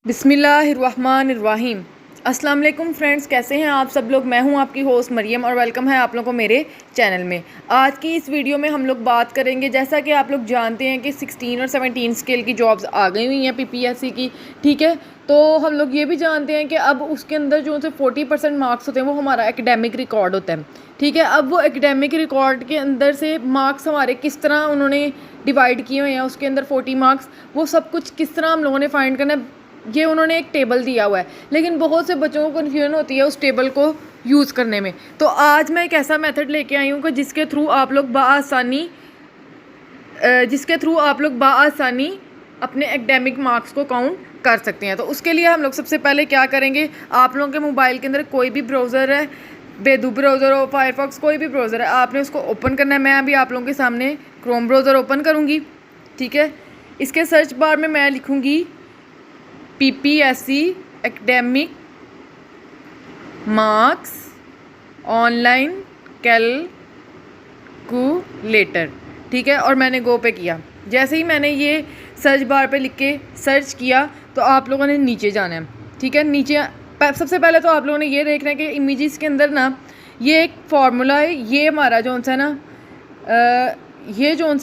बिस्मिल्लाहिर्रहमानिर्रहीम। अस्सलाम वालेकुम फ्रेंड्स, कैसे हैं आप सब लोग। मैं हूं आपकी होस्ट मरियम और वेलकम है आप लोगों को मेरे चैनल में। आज की इस वीडियो में हम लोग बात करेंगे, जैसा कि आप लोग जानते हैं कि 16 और 17 स्केल की जॉब्स आ गई हुई हैं पीपीएससी की। ठीक है, तो हम लोग ये भी जानते हैं कि अब उसके अंदर जो उनसे 40% मार्क्स होते हैं वो हमारा एकेडमिक रिकॉर्ड होता है। ठीक है, अब वो एकेडमिक रिकॉर्ड के अंदर से मार्क्स हमारे किस तरह उन्होंने डिवाइड किए हुए हैं, उसके अंदर 40 मार्क्स, वो सब कुछ किस तरह हम लोगों ने फाइंड करना है। ये उन्होंने एक टेबल दिया हुआ है, लेकिन बहुत से बच्चों को कन्फ्यूजन होती है उस टेबल को यूज़ करने में। तो आज मैं एक ऐसा मेथड लेके आई हूँ कि जिसके थ्रू आप लोग बाआसानी अपने एकेडमिक मार्क्स को काउंट कर सकते हैं। तो उसके लिए हम लोग सबसे पहले क्या करेंगे, आप लोगों के मोबाइल के अंदर कोई भी ब्राउज़र है, बेदू ब्राउज़र हो, फायरफॉक्स, कोई भी ब्राउज़र है, आपने उसको ओपन करना है। मैं अभी आप लोगों के सामने क्रोम ब्राउज़र ओपन करूँगी। ठीक है, इसके सर्च बार में मैं लिखूँगी PPSC academic marks online calculator. ठीक है, और मैंने गो पे किया। जैसे ही मैंने ये सर्च बार पे लिख के सर्च किया तो आप लोगों ने नीचे जाना है। ठीक है, नीचे सबसे पहले तो आप लोगों ने ये देखना है कि इमेजेस के अंदर ना ये एक फार्मूला है, ये हमारा जो सा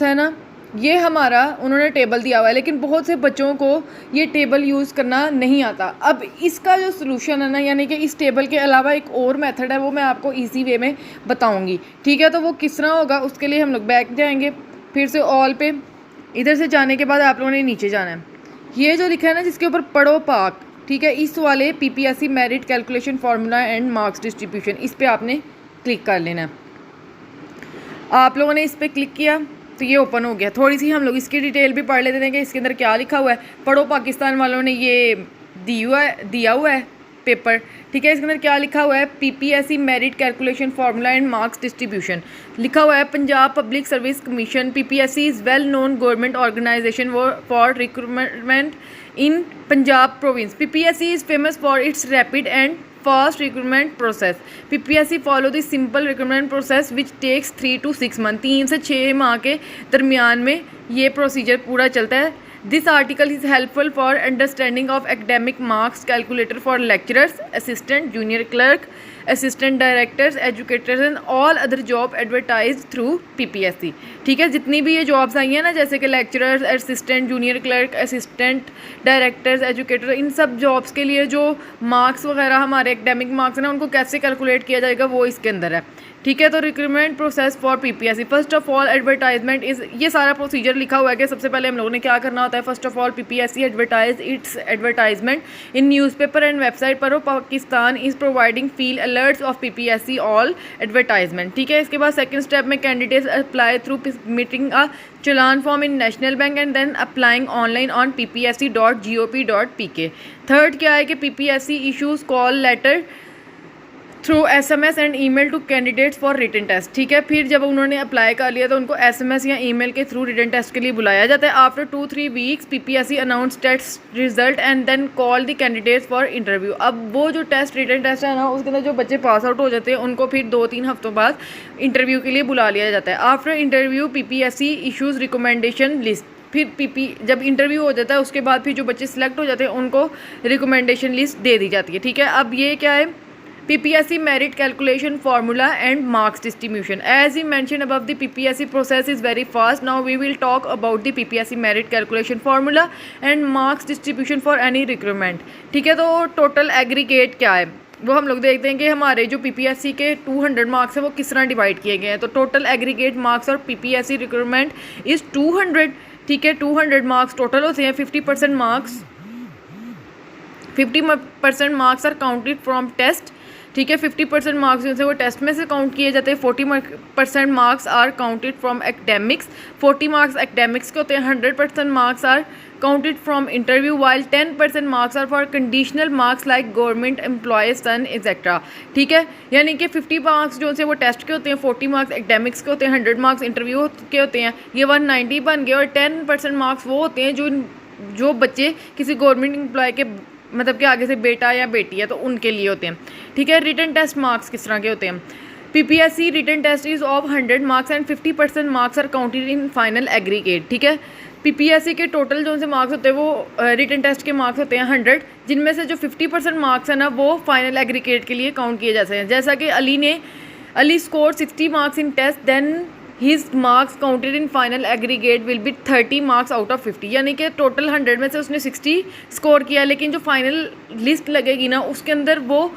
है ना ये हमारा उन्होंने टेबल दिया हुआ है, लेकिन बहुत से बच्चों को ये टेबल यूज़ करना नहीं आता। अब इसका जो सलूशन है ना, यानी कि इस टेबल के अलावा एक और मेथड है, वो मैं आपको इजी वे में बताऊंगी। ठीक है, तो वो किस तरह होगा उसके लिए हम लोग बैक जाएंगे, फिर से ऑल पे, इधर से जाने के बाद आप लोगों ने नीचे जाना है। ये जो लिखा है ना जिसके ऊपर पढ़ो पाक, ठीक है, इस वाले PPSC merit calculation formula and marks distribution, इस पर आपने क्लिक कर लेना है। आप लोगों ने इस पर क्लिक किया तो ये ओपन हो गया। थोड़ी सी हम लोग इसकी डिटेल भी पढ़ लेते हैं कि इसके अंदर क्या लिखा हुआ है। पढ़ो पाकिस्तान वालों ने ये दिया हुआ है पेपर। ठीक है, इसके अंदर क्या लिखा हुआ है, PPSC merit calculation formula and marks distribution लिखा हुआ है। Punjab public service commission PPSC is well known government organisation for recruitment in Punjab province. PPSC is famous for its rapid and fast recruitment process. PPSC follow the simple recruitment process which takes 3 to 6 month. 3 से 6 माह के दरमियान में ये procedure पूरा चलता है। This article is helpful for understanding of academic marks calculator for lecturers, assistant, junior clerk, assistant directors, educators and all other job advertise through PPSC. ठीक है, जितनी भी ये जॉब्स आई हैं ना, जैसे कि lecturers, assistant, junior clerk, assistant directors, educator, इन सब जॉब्स के लिए जो मार्क्स वगैरह हमारे एकेडमिक मार्क्स हैं ना, उनको कैसे कैलकुलेट किया जाएगा वो इसके अंदर है। ठीक है, तो recruitment process for PPSC, first of all advertisement is, ये सारा प्रोसीजर लिखा हुआ है कि सबसे पहले हम लोगों ने क्या करना होता है। First of all PPSC advertise its advertisement in newspaper and website पर Pakistan is providing field alerts of PPSC all advertisement. ठीक है, इसके बाद सेकंड स्टेप में candidates apply through meeting a challan form in National Bank and then applying online on ppsc.gop.pk। Third क्या है कि PPSC issues call letter through SMS and email to candidates for written test. ठीक है, फिर जब उन्होंने apply कर लिया तो उनको SMS या ईमेल के थ्रू रिटन टेस्ट के लिए बुलाया जाता है। After 2-3 weeks PPSC announce test result and then call the candidates for interview. अब वो जो रिटन टेस्ट है ना, उसके अंदर जो बच्चे पास आउट हो जाते हैं उनको फिर 2-3 हफ्तों बाद इंटरव्यू के लिए बुला लिया जाता है। After interview PPSC issues recommendation list. फिर जब इंटरव्यू हो जाता है उसके बाद फिर जो बच्चे सिलेक्ट हो जाते हैं उनको रिकमेंडेशन लिस्ट दे दी जाती है। ठीक है, अब ये क्या है, PPSC merit calculation formula and marks distribution. As we mentioned above, the PPSC process is very fast. Now we will talk about the PPSC merit calculation formula and marks distribution for any recruitment. ठीक है, तो total aggregate क्या है वो हम लोग देखते हैं कि हमारे जो पीपीएससी के 200 मार्क्स है वो किस तरह डिवाइड किए गए हैं। तो टोटल एग्रीगेट मार्क्स और पीपीएससी रिक्रूटमेंट इज़ 200। ठीक है, 200 मार्क्स टोटल होते हैं। 50% marks are counted from test. ठीक है, 50% मार्क्स जो है वो टेस्ट में से काउंट किए जाते हैं। 40% marks are counted from academics. 40 marks academics के होते हैं। 100% marks are counted from interview, while 10% marks are for conditional marks like government employ son etcetera. ठीक है, यानी कि 50 मार्क्स जो है वो टेस्ट के होते हैं, 40 मार्क्स एकेडमिक्स के होते हैं, 100 मार्क्स इंटरव्यू के होते हैं, ये 190 बन गए। और 10% मार्क्स वो होते हैं जो बच्चे किसी गवर्नमेंट एम्प्लॉय के मतलब कि आगे से बेटा या बेटी है तो उनके लिए होते हैं। ठीक है, रिटन टेस्ट मार्क्स किस तरह के होते हैं। PPSC written test is of 100 marks and 50% marks are counted in final aggregate. ठीक है, पीपीएससी के टोटल जो से मार्क्स होते हैं वो रिटन टेस्ट के मार्क्स होते हैं 100, जिनमें से जो 50% मार्क्स है ना वो फाइनल एग्रीगेट के लिए काउंट किए जाते हैं। जैसा कि Ali score 60 marks in test, then his marks counted in final aggregate will be 30 marks out of 50, यानी कि टोटल 100 में से उसने 60 स्कोर किया, लेकिन जो फाइनल लिस्ट लगेगी ना उसके अंदर वो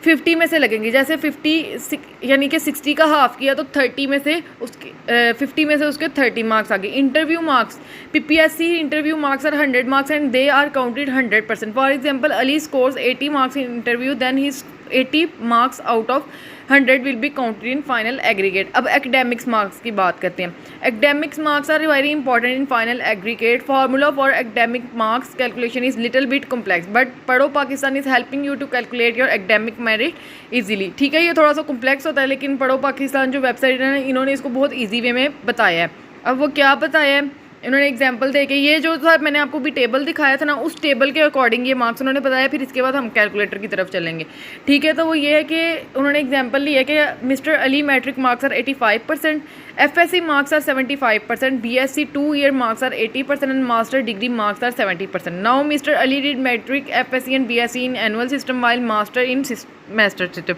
50 में से लगेंगे। जैसे 50 यानी कि 60 का हाफ किया तो 30 में से उसके 50 में से उसके 30 मार्क्स आ गए। Interview marks, PPSC interview marks are 100 marks and they are counted 100%। For example Ali scores 80 marks in interview, then his 80 marks out of 100 will be counted in final aggregate. अब एकेडमिक्स मार्क्स की बात करते हैं। Academics marks are very important in final aggregate. Formula for academic marks calculation is little bit complex, but Parho Pakistan is helping you to calculate your academic merit easily. ठीक है, ये थोड़ा सा कॉम्प्लेक्स होता है, लेकिन पढ़ो पाकिस्तान जो वेबसाइट है ना, इन्होंने इसको बहुत ईजी वे में बताया है। अब वो क्या बताया है, इन्होंने एग्जाम्पल दे के, ये जो था मैंने आपको भी टेबल दिखाया था ना, उस टेबल के अकॉर्डिंग ये मार्क्स उन्होंने बताया। फिर इसके बाद हम कैलकुलेटर की तरफ चलेंगे। ठीक है, तो वो ये है कि उन्होंने एग्जाम्पल लिया कि mister Ali matric marks are 85%, FSc marks are 75%, BSc 2 year marks are 80% and master degree marks are 70%। Now mister Ali did matric, FSc and BSc in annual system while master in semester system.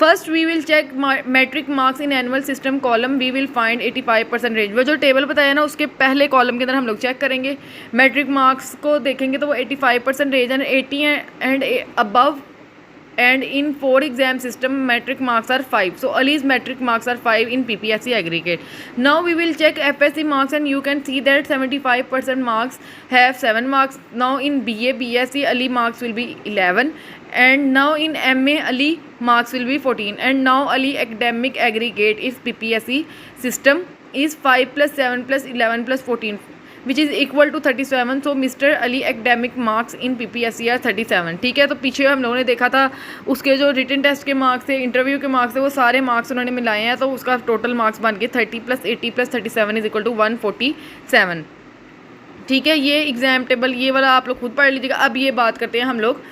First we will check matric marks in annual system column, we will find 85% range. वो जो table बताया ना उसके पहले column के अंदर हम लोग चेक करेंगे, मैट्रिक मार्क्स को देखेंगे तो वो 85% range and 80 and above, and in 4 exam system metric marks are 5, so Ali's metric marks are 5 in PPSC aggregate. Now we will check FSC marks and you can see that 75% marks have 7 marks. Now in BA BSc Ali marks will be 11, and now in MA Ali marks will be 14, and now Ali academic aggregate is PPSC system is 5 plus 7 plus 11 plus 14 which is equal to 37। So mister Ali academic marks in PPSC are 37। ठीक है, तो पीछे हम लोगों ने देखा था उसके जो रिटन टेस्ट के मार्क्स थे, इंटरव्यू के मार्क्स थे, वो सारे मार्क्स उन्होंने मिलाए हैं, तो उसका टोटल मार्क्स बन गए 30 + 80 + 37 इज इक्वल टू 147। ठीक है, ये एग्जाम टेबल ये वाला आप लोग खुद पढ़ लीजिएगा। अब ये बात करते हैं हम लोग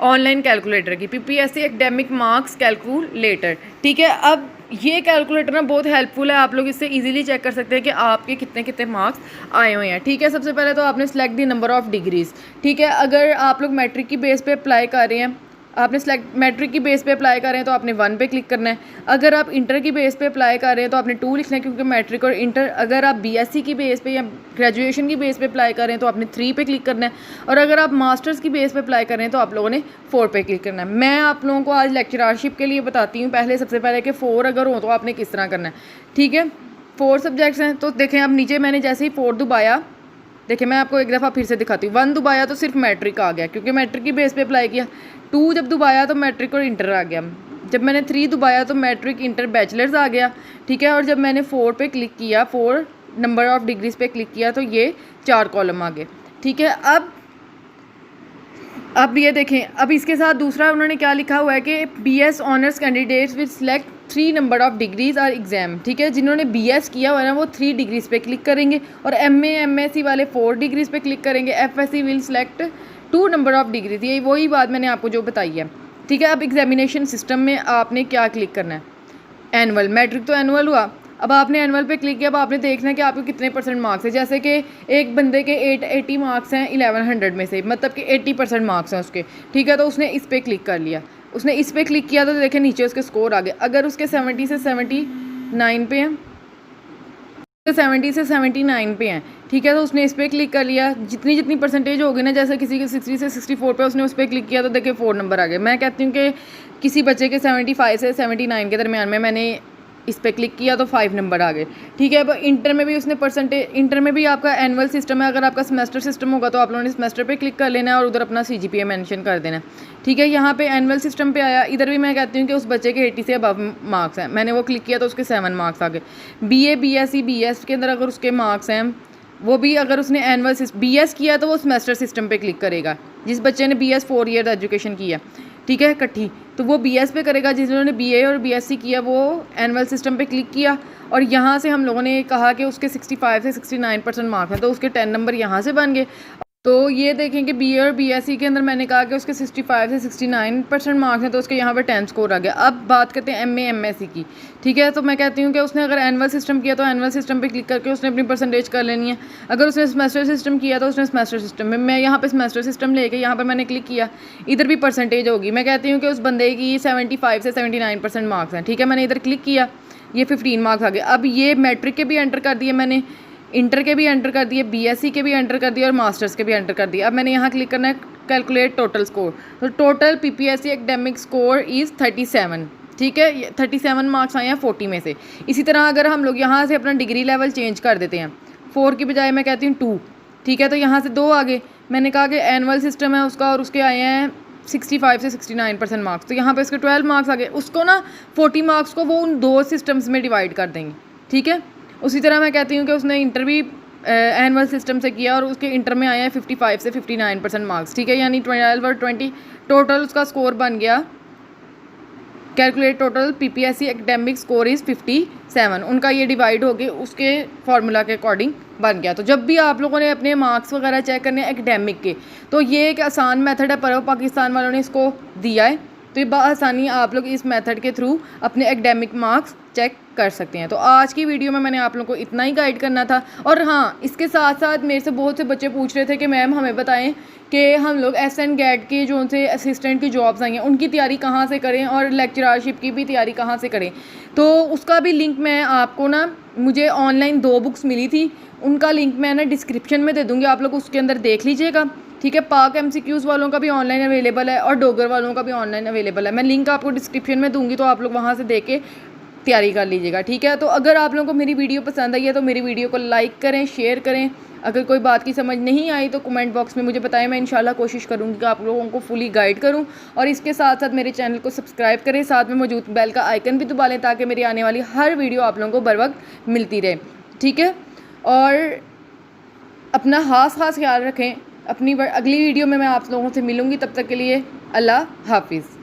ऑनलाइन कैलकुलेटर की, PPSC एकेडमिक मार्क्स कैलकुलेटर। ठीक है, अब ये कैलकुलेटर ना बहुत हेल्पफुल है, आप लोग इससे इजीली चेक कर सकते हैं कि आपके कितने कितने मार्क्स आए हुए हैं। ठीक है, सबसे पहले तो आपने select the number of degrees. ठीक है, अगर आप लोग मैट्रिक की बेस पे अप्लाई कर रहे हैं, आपने सेलेक्ट मैट्रिक की बेस पे अप्लाई कर रहे हैं तो आपने 1 पे क्लिक करना है। अगर आप इंटर की बेस पे अप्लाई कर रहे हैं तो आपने 2 लिखना है, क्योंकि मैट्रिक और इंटर। अगर आप बीएससी की बेस पे या ग्रेजुएशन की बेस पे अप्लाई कर रहे हैं तो आपने 3 पे क्लिक करना है, और अगर आप मास्टर्स की बेस पे अप्लाई कर रहे हैं तो आप लोगों ने 4 पे क्लिक करना है। मैं आप लोगों को आज लेक्चरशिप के लिए बताती हूँ पहले, सबसे पहले कि 4 अगर हो तो आपने किस तरह करना है। ठीक है, 4 सब्जेक्ट्स हैं, तो देखें अब नीचे मैंने जैसे ही 4 दबाया, देखिए मैं आपको एक दफ़ा फिर से दिखाती हूँ। 1 दबाया तो सिर्फ मैट्रिक आ गया, क्योंकि मैट्रिक की बेस पे अप्लाई किया। 2 जब दबाया तो मैट्रिक और इंटर आ गया। जब मैंने 3 दबाया तो मैट्रिक इंटर बैचलर्स आ गया। ठीक है, और जब मैंने 4 पे क्लिक किया, 4 नंबर ऑफ़ डिग्रीज़ पे क्लिक किया तो ये 4 कॉलम आ गए। ठीक है, अब ये देखें, अब इसके साथ दूसरा उन्होंने क्या लिखा हुआ है कि BS honours candidates will select 3 number of degrees or exam. ठीक है, जिन्होंने BS किया हुआ है ना वो 3 डिग्रीज़ पे क्लिक करेंगे, और MA MSc वाले 4 डिग्रीज़ पे क्लिक करेंगे। FSC will select 2 number of degrees. ये वही बात मैंने आपको जो बताई है। ठीक है, अब एग्जामिनेशन सिस्टम में आपने क्या क्लिक करना है, एनुअल। मैट्रिक तो एनुअल हुआ, अब आपने एनुअल पे क्लिक किया। अब आपने देखना है कि आपको कितने % मार्क्स है। जैसे कि एक बंदे के 80 मार्क्स हैं 1100 में से, मतलब कि 80% मार्क्स हैं उसके। ठीक है, तो उसने इस पर क्लिक कर लिया। उसने इस पर क्लिक किया तो देखें नीचे उसके स्कोर आ गए। अगर उसके 70 से 79 पे हैं, 70 से 79 पे हैं, ठीक है, तो उसने इस पर क्लिक कर लिया। जितनी जितनी परसेंटेज होगी ना, जैसे किसी के 60 से 64 पे उसने उस पर क्लिक किया तो देखिए 4 नंबर आ गए। मैं कहती हूँ कि किसी बच्चे के 75 से 79 के दरमियान में मैंने इस पर क्लिक किया तो 5 नंबर आ गए। ठीक है, अब इंटर में भी उसने परसेंटेज, इंटर में भी आपका एनुअल सिस्टम है। अगर आपका सेमेस्टर सिस्टम होगा तो आप लोगों ने सेमेस्टर पे क्लिक कर लेना है और उधर अपना CGPA मेंशन कर देना है। ठीक है, यहाँ पे एनुअल सिस्टम पे आया। इधर भी मैं कहती हूँ कि उस बच्चे के 80 से अबव मार्क्स हैं, मैंने वो क्लिक किया तो उसके 7 मार्क्स आ गए। BA BSc BS के अंदर अगर उसके मार्क्स हैं, वो भी अगर उसने एनुअल BS किया तो वो सेमेस्टर सिस्टम पे क्लिक करेगा। जिस बच्चे ने BS 4 ईयर एजुकेशन किया, ठीक है, इकट्ठी, तो वो BS पे करेगा। जिन्होंने BA और BSc किया वो एनुअल सिस्टम पे क्लिक किया, और यहाँ से हम लोगों ने कहा कि उसके 65 से 69% मार्क्स हैं, तो उसके 10 नंबर यहाँ से बन गए। तो ये देखें कि बीए और बीएससी के अंदर मैंने कहा कि उसके 65 से 69% मार्क्स हैं, तो उसके यहाँ पे 10 स्कोर आ गया। अब बात करते हैं एमए एमएससी की, ठीक है। तो मैं कहती हूँ कि उसने अगर एनुअल सिस्टम किया तो एनुअल सिस्टम पे क्लिक करके उसने अपनी परसेंटेज कर लेनी है। अगर उसने सेमेस्टर सिस्टम किया तो उसने सेमेस्टर सिस्टम में, मैं यहाँ पे सेमेस्टर सिस्टम लेके यहाँ पर मैंने क्लिक किया, इधर भी परसेंटेज होगी। मैं कहती हूँ कि उस बंदे की 75 से 79% मार्क्स हैं, ठीक है। मैंने इधर क्लिक किया, ये 15 मार्क्स आ गए। अब ये मैट्रिक के भी एंटर कर दिए मैंने, इंटर के भी एंटर कर दिए, बीएससी के भी एंटर कर दिए और मास्टर्स के भी एंटर कर दिए। अब मैंने यहाँ क्लिक करना है कैलकुलेट टोटल स्कोर। तो total PPSC academic score is 37, ठीक है। 37 मार्क्स आए हैं 40 में से। इसी तरह अगर हम लोग यहाँ से अपना डिग्री लेवल चेंज कर देते हैं, 4 की बजाय मैं कहती हूँ 2, ठीक है। तो यहाँ से 2 आगे, मैंने कहा कि एनुअल सिस्टम है उसका और उसके आए हैं 65 से 69% मार्क्स। तो यहाँ पे इसके 12 मार्क्स आ गए। उसको ना 40 मार्क्स को वो उन 2 सिस्टम्स में डिवाइड कर देंगे, ठीक है। उसी तरह मैं कहती हूँ कि उसने इंटर भी एनुअल सिस्टम से किया और उसके इंटर में आए हैं 55 से 59% मार्क्स, ठीक है। यानी 12 और 20 टोटल उसका स्कोर बन गया। Calculate total PPSC academic score is 57। उनका ये डिवाइड हो गए उसके फार्मूला के अकॉर्डिंग बन गया। तो जब भी आप लोगों ने अपने मार्क्स वगैरह चेक करने एकेडमिक के, तो ये एक आसान मेथड है, पर पाकिस्तान वालों ने इसको दिया है। तो ये बआसानी आप लोग इस मेथड के थ्रू अपने एकेडमिक मार्क्स चेक कर सकते हैं। तो आज की वीडियो में मैंने आप लोगों को इतना ही गाइड करना था। और हाँ, इसके साथ साथ मेरे से बहुत से बच्चे पूछ रहे थे कि मैम हमें बताएं कि हम लोग एसएन गेट की जो उनसे असिस्टेंट की जॉब्स आई हैं उनकी तैयारी कहाँ से करें और लेक्चरशिप की भी तैयारी कहाँ से करें। तो उसका भी लिंक मैं आपको ना, मुझे ऑनलाइन 2 बुक्स मिली थी, उनका लिंक मैं ना डिस्क्रिप्शन में दे दूँगी, आप लोग उसके अंदर देख लीजिएगा, ठीक है। पाक एमसीक्यूज़ वालों का भी ऑनलाइन अवेलेबल है और डोगर वालों का भी ऑनलाइन अवेलेबल है। मैं लिंक आपको डिस्क्रिप्शन में दूंगी, तो आप लोग वहाँ से देख के तैयारी कर लीजिएगा, ठीक है। तो अगर आप लोगों को मेरी वीडियो पसंद आई है तो मेरी वीडियो को लाइक करें, शेयर करें। अगर कोई बात की समझ नहीं आई तो कमेंट बॉक्स में मुझे बताएं, मैं इंशाल्लाह कोशिश करूँगी कि आप लोगों को फुली गाइड करूँ। और इसके साथ साथ मेरे चैनल को सब्सक्राइब करें, साथ में मौजूद बेल का आइकन भी दबा लें ताकि मेरी आने वाली हर वीडियो आप लोगों को बर वक्त मिलती रहे, ठीक है। और अपना खास ख्याल रखें। अपनी अगली वीडियो में मैं आप लोगों से मिलूँगी, तब तक के लिए अल्लाह हाफिज़।